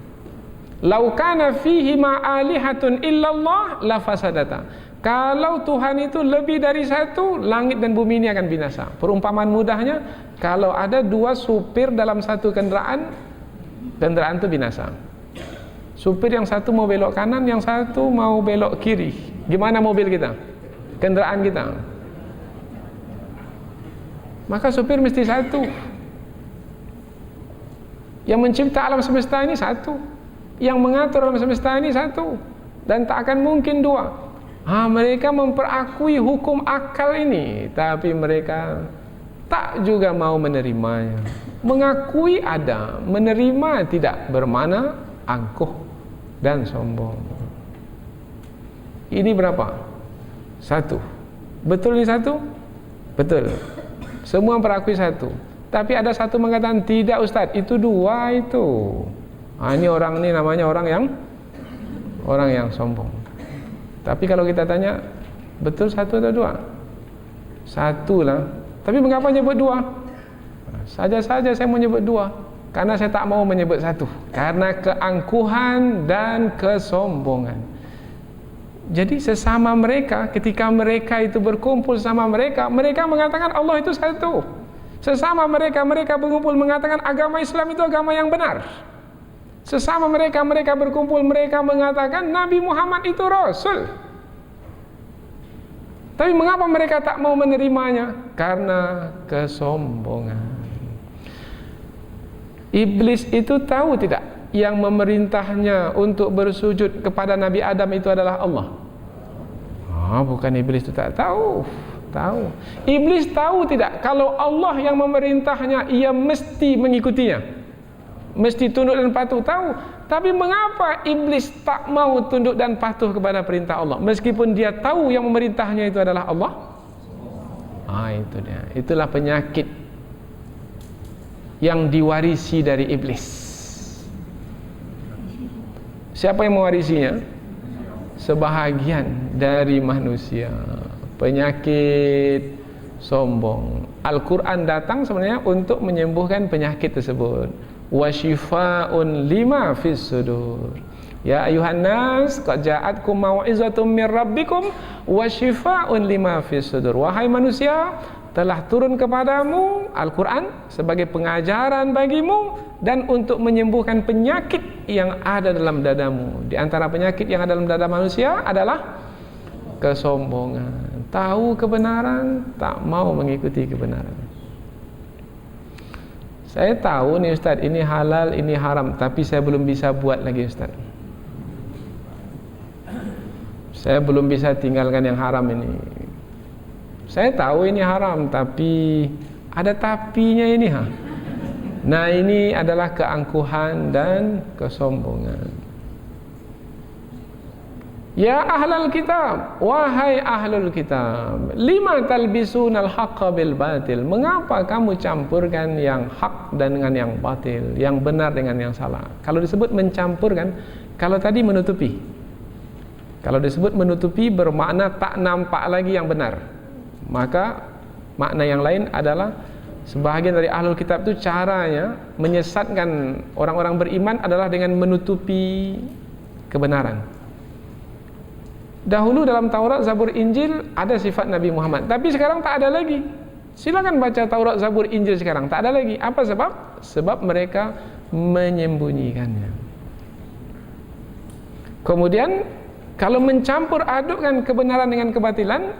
Lau kana fihi ma alihatun illallah la fasadata. Kalau Tuhan itu lebih dari satu, langit dan bumi ini akan binasa. Perumpamaan mudahnya, kalau ada 2 supir dalam satu kendaraan itu binasa. Supir yang satu mau belok kanan, yang satu mau belok kiri. Gimana mobil kita? Kendaraan kita? Maka supir mesti satu. Yang mencipta alam semesta ini satu. Yang mengatur alam semesta ini satu, dan tak akan mungkin 2. Mereka memperakui hukum akal ini, tapi mereka tak juga mau menerimanya. Mengakui ada, menerima tidak, bermakna angkuh dan sombong. Ini berapa? 1. Betul ini 1? Betul. Semua memperakui 1. Tapi ada 1 mengatakan tidak Ustaz, itu 2 itu. Ini orang ini namanya orang yang sombong. Tapi kalau kita tanya, betul 1 atau 2? 1 lah. Tapi mengapa menyebut 2? Saja-saja saya menyebut 2. Karena saya tak mau menyebut 1. Karena keangkuhan dan kesombongan. Jadi sesama mereka, ketika mereka itu berkumpul sama mereka mengatakan Allah itu 1. Sesama mereka berkumpul mengatakan agama Islam itu agama yang benar. Sesama mereka berkumpul, mereka mengatakan Nabi Muhammad itu Rasul. Tapi mengapa mereka tak mau menerimanya? Karena kesombongan. Iblis itu tahu tidak yang memerintahnya untuk bersujud kepada Nabi Adam itu adalah Allah? Bukan iblis itu tak tahu. Tahu. Iblis tahu tidak kalau Allah yang memerintahnya, ia mesti mengikutinya, mesti tunduk dan patuh, tahu. Tapi mengapa iblis tak mau tunduk dan patuh kepada perintah Allah meskipun dia tahu yang memerintahnya itu adalah Allah? Itu dia. Itulah penyakit yang diwarisi dari iblis. Siapa yang mewarisinya? Sebahagian dari manusia. Penyakit sombong. Al-Quran datang sebenarnya untuk menyembuhkan penyakit tersebut. Wa shifaa'un lima fis sudur. Ya ayuhan nas, qad ja'atkum mau'izatum mir rabbikum wa shifaa'un lima fis sudur. Wahai manusia, telah turun kepadamu Al-Quran sebagai pengajaran bagimu dan untuk menyembuhkan penyakit yang ada dalam dadamu. Di antara penyakit yang ada dalam dada manusia adalah kesombongan. Tahu kebenaran, tak mau mengikuti kebenaran. Saya tahu nih Ustaz, ini halal, ini haram, tapi saya belum bisa buat lagi Ustaz. Saya belum bisa tinggalkan yang haram ini. Saya tahu ini haram, tapi ada tapinya ini ha. Nah, ini adalah keangkuhan dan kesombongan. Ya ahlul kitab, wahai ahlul kitab, lima talbisunal haqqa bil batil. Mengapa kamu campurkan yang hak dan dengan yang batil, yang benar dengan yang salah? Kalau disebut mencampurkan, kalau tadi menutupi. Kalau disebut menutupi bermakna tak nampak lagi yang benar. Maka makna yang lain adalah sebahagian dari ahlul kitab itu caranya menyesatkan orang-orang beriman adalah dengan menutupi kebenaran. Dahulu dalam Taurat, Zabur, Injil ada sifat Nabi Muhammad, tapi sekarang tak ada lagi. Silakan baca Taurat, Zabur, Injil sekarang, tak ada lagi. Apa sebab? Sebab mereka menyembunyikannya. Kemudian kalau mencampur adukkan kebenaran dengan kebatilan,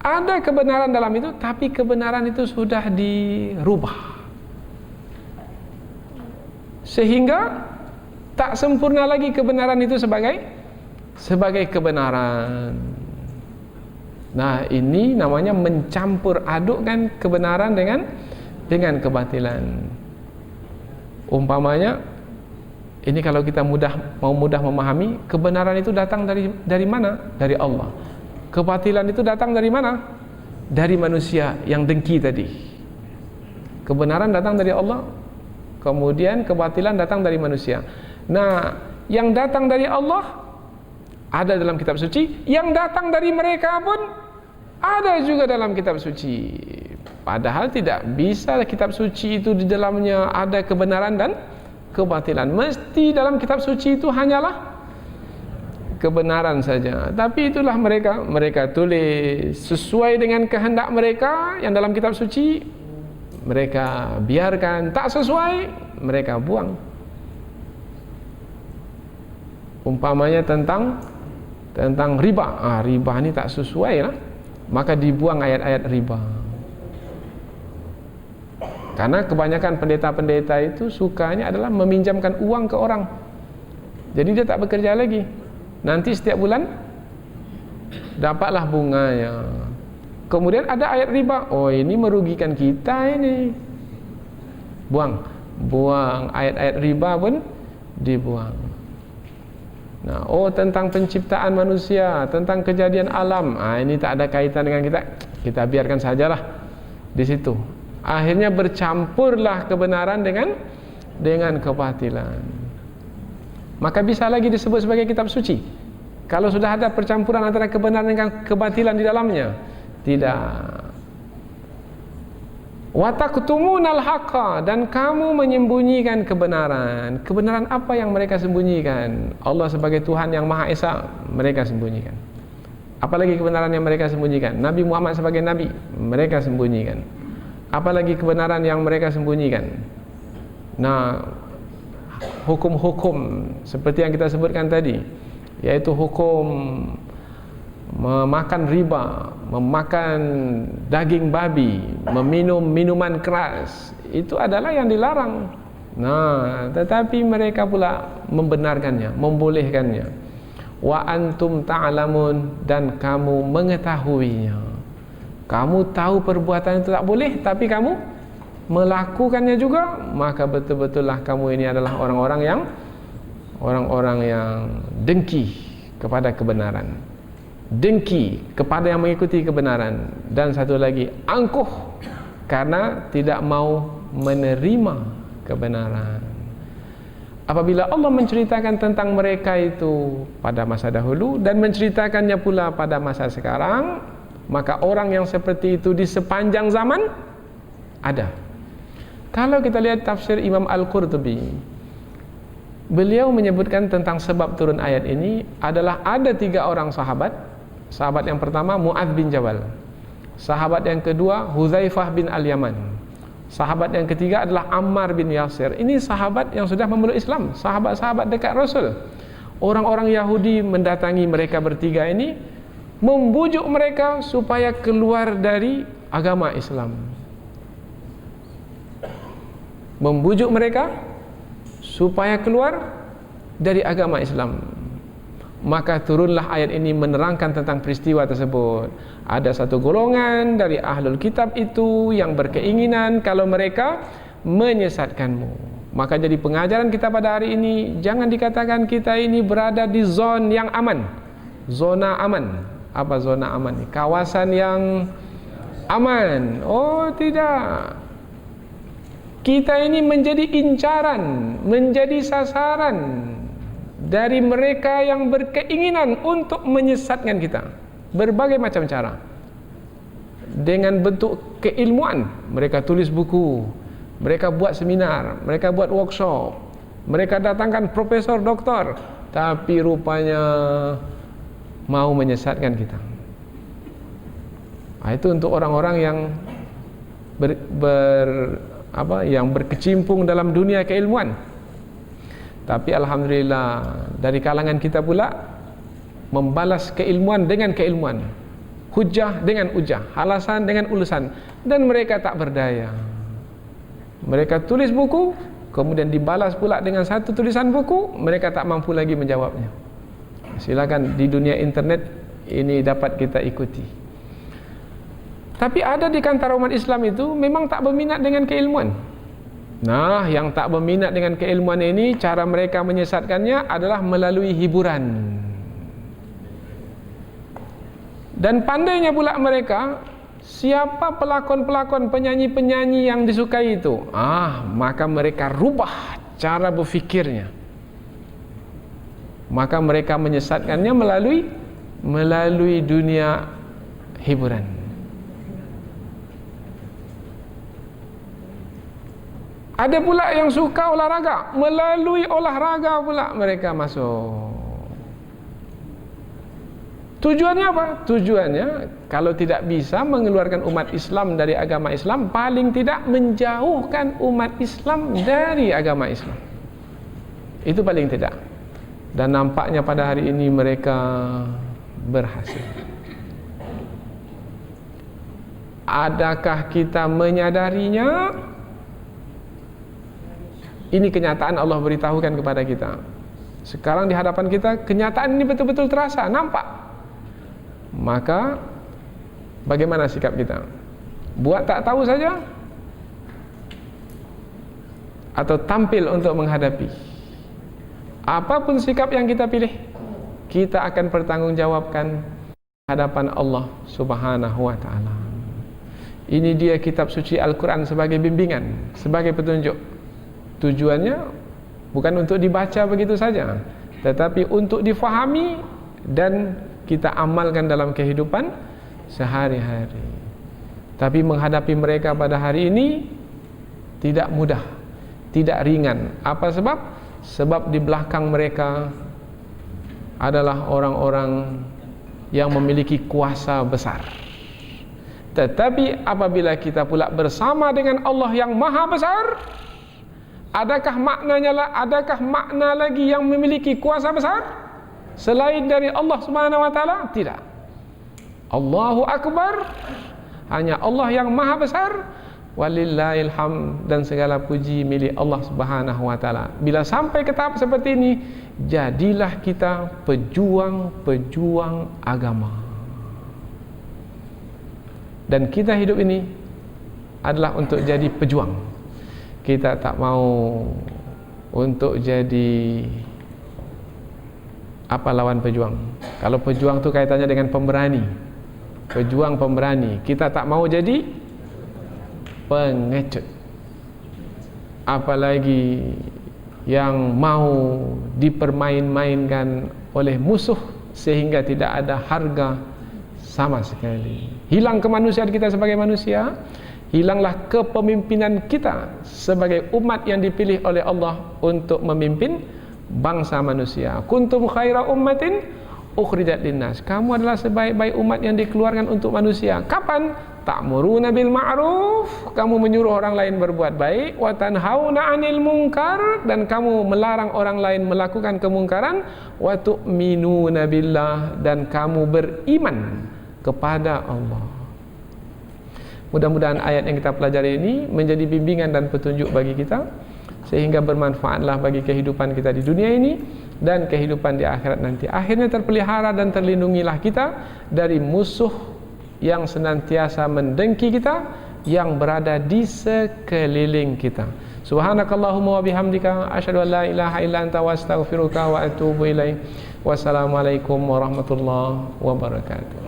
ada kebenaran dalam itu, tapi kebenaran itu sudah dirubah sehingga tak sempurna lagi kebenaran itu sebagai kebenaran. Nah, ini namanya mencampur adukkan kebenaran dengan kebatilan. Umpamanya, ini kalau kita mau mudah memahami, kebenaran itu datang dari mana? Dari Allah. Kebatilan itu datang dari mana? Dari manusia yang dengki tadi. Kebenaran datang dari Allah, kemudian kebatilan datang dari manusia. Nah, yang datang dari Allah ada dalam kitab suci, yang datang dari mereka pun ada juga dalam kitab suci. Padahal tidak bisa kitab suci itu di dalamnya ada kebenaran dan kebatilan. Mesti dalam kitab suci itu hanyalah kebenaran saja. Tapi itulah mereka tulis sesuai dengan kehendak mereka yang dalam kitab suci, mereka biarkan. Tak sesuai, mereka buang. Umpamanya tentang riba. Riba ini tak sesuai lah, maka dibuang ayat-ayat riba. Karena kebanyakan pendeta-pendeta itu sukanya adalah meminjamkan uang ke orang. Jadi dia tak bekerja lagi. Nanti setiap bulan dapatlah bunganya. Kemudian ada ayat riba. Oh, ini merugikan kita ini. Buang ayat-ayat riba pun dibuang. Nah, tentang penciptaan manusia, tentang kejadian alam, ini tak ada kaitan dengan kita. Kita biarkan sajalah di situ. Akhirnya bercampurlah kebenaran dengan kebatilan. Maka bisa lagi disebut sebagai kitab suci kalau sudah ada percampuran antara kebenaran dengan kebatilan di dalamnya? Tidak. Wa taqtumunal haqqa, dan kamu menyembunyikan kebenaran. Kebenaran apa yang mereka sembunyikan? Allah sebagai Tuhan yang Maha Esa, mereka sembunyikan. Apalagi kebenaran yang mereka sembunyikan? Nabi Muhammad sebagai Nabi, mereka sembunyikan. Apalagi kebenaran yang mereka sembunyikan? Nah, hukum-hukum seperti yang kita sebutkan tadi, yaitu hukum memakan riba, memakan daging babi, meminum minuman keras, itu adalah yang dilarang. Nah, tetapi mereka pula membenarkannya, membolehkannya. Wa antum ta'lamun, dan kamu mengetahuinya. Kamu tahu perbuatan itu tak boleh, tapi kamu melakukannya juga, maka betul-betullah kamu ini adalah orang-orang yang dengki kepada kebenaran, dengki kepada yang mengikuti kebenaran, dan satu lagi angkuh karena tidak mau menerima kebenaran. Apabila Allah menceritakan tentang mereka itu pada masa dahulu dan menceritakannya pula pada masa sekarang, maka orang yang seperti itu di sepanjang zaman ada. Kalau kita lihat tafsir Imam Al-Qurtubi, beliau menyebutkan tentang sebab turun ayat ini adalah ada 3 orang sahabat. Sahabat yang pertama Mu'adz bin Jabal, sahabat yang kedua Hudzaifah bin Al-Yaman, sahabat yang ketiga adalah Ammar bin Yasir. Ini sahabat yang sudah memeluk Islam, sahabat-sahabat dekat Rasul. Orang-orang Yahudi mendatangi mereka bertiga ini, membujuk mereka supaya keluar dari agama Islam. Membujuk mereka supaya keluar dari agama Islam. Maka turunlah ayat ini menerangkan tentang peristiwa tersebut. Ada satu golongan dari ahlul kitab itu yang berkeinginan kalau mereka menyesatkanmu. Maka jadi pengajaran kita pada hari ini, jangan dikatakan kita ini berada di zona yang aman. Zona aman. Apa zona aman? Kawasan yang aman. Oh tidak. Kita ini menjadi incaran, menjadi sasaran dari mereka yang berkeinginan untuk menyesatkan kita. Berbagai macam cara. Dengan bentuk keilmuan, mereka tulis buku, mereka buat seminar, mereka buat workshop, mereka datangkan profesor, doktor, tapi rupanya mau menyesatkan kita. Itu untuk orang-orang yang yang berkecimpung dalam dunia keilmuan. Tapi alhamdulillah dari kalangan kita pula membalas keilmuan dengan keilmuan, hujah dengan hujah, alasan dengan ulasan, dan mereka tak berdaya. Mereka tulis buku, kemudian dibalas pula dengan satu tulisan buku, mereka tak mampu lagi menjawabnya. Silakan di dunia internet ini dapat kita ikuti. Tapi ada di antara umat Islam itu memang tak berminat dengan keilmuan. Nah, yang tak berminat dengan keilmuan ini, cara mereka menyesatkannya adalah melalui hiburan. Dan pandainya pula mereka, siapa pelakon-pelakon, penyanyi-penyanyi yang disukai itu, maka mereka rubah cara berfikirnya. Maka mereka menyesatkannya melalui dunia hiburan. Ada pula yang suka olahraga, melalui olahraga pula mereka masuk. Tujuannya apa? Tujuannya kalau tidak bisa mengeluarkan umat Islam dari agama Islam, paling tidak menjauhkan umat Islam dari agama Islam. Itu paling tidak. Dan nampaknya pada hari ini mereka berhasil. Adakah kita menyadarinya? Ini kenyataan Allah beritahukan kepada kita. Sekarang di hadapan kita, kenyataan ini betul-betul terasa, nampak. Maka bagaimana sikap kita? Buat tak tahu saja? Atau tampil untuk menghadapi? Apapun sikap yang kita pilih, kita akan bertanggungjawabkan hadapan Allah Subhanahu wa ta'ala. Ini dia kitab suci Al-Quran sebagai bimbingan, sebagai petunjuk. Tujuannya bukan untuk dibaca begitu saja, tetapi untuk difahami dan kita amalkan dalam kehidupan sehari-hari. Tapi menghadapi mereka pada hari ini tidak mudah, tidak ringan. Apa sebab? Sebab di belakang mereka adalah orang-orang yang memiliki kuasa besar. Tetapi apabila kita pula bersama dengan Allah yang maha besar, adakah makna lagi yang memiliki kuasa besar selain dari Allah Subhanahu wa taala? Tidak. Allahu Akbar, hanya Allah yang maha besar. Walillahil hamd, dan segala puji milik Allah Subhanahu wa taala. Bila sampai ke tahap seperti ini, jadilah kita pejuang-pejuang agama. Dan kita hidup ini adalah untuk jadi pejuang. Kita tak mau untuk jadi apa lawan pejuang. Kalau pejuang tu kaitannya dengan pemberani, pejuang pemberani. Kita tak mau jadi pengecut. apalagi yang mau dipermain-mainkan oleh musuh sehingga tidak ada harga sama sekali. Hilang kemanusiaan kita sebagai manusia, hilanglah kepemimpinan kita sebagai umat yang dipilih oleh Allah untuk memimpin bangsa manusia. Kuntum khaira ummatin ukhrijat linnas. Kamu adalah sebaik-baik umat yang dikeluarkan untuk manusia. Kapan? Ta'muruna bil ma'ruf, kamu menyuruh orang lain berbuat baik, wa tanhauna 'anil munkar, dan kamu melarang orang lain melakukan kemungkaran, wa tu'minuna billah, dan kamu beriman kepada Allah. Mudah-mudahan ayat yang kita pelajari ini menjadi bimbingan dan petunjuk bagi kita, sehingga bermanfaatlah bagi kehidupan kita di dunia ini dan kehidupan di akhirat nanti. Akhirnya terpelihara dan terlindungilah kita dari musuh yang senantiasa mendengki kita, yang berada di sekeliling kita. Subhanakallahumma wa bihamdika asyhadu an la ilaha illa anta wa astaghfiruka wa atubu ilaik. Wassalamualaikum warahmatullahi wabarakatuh.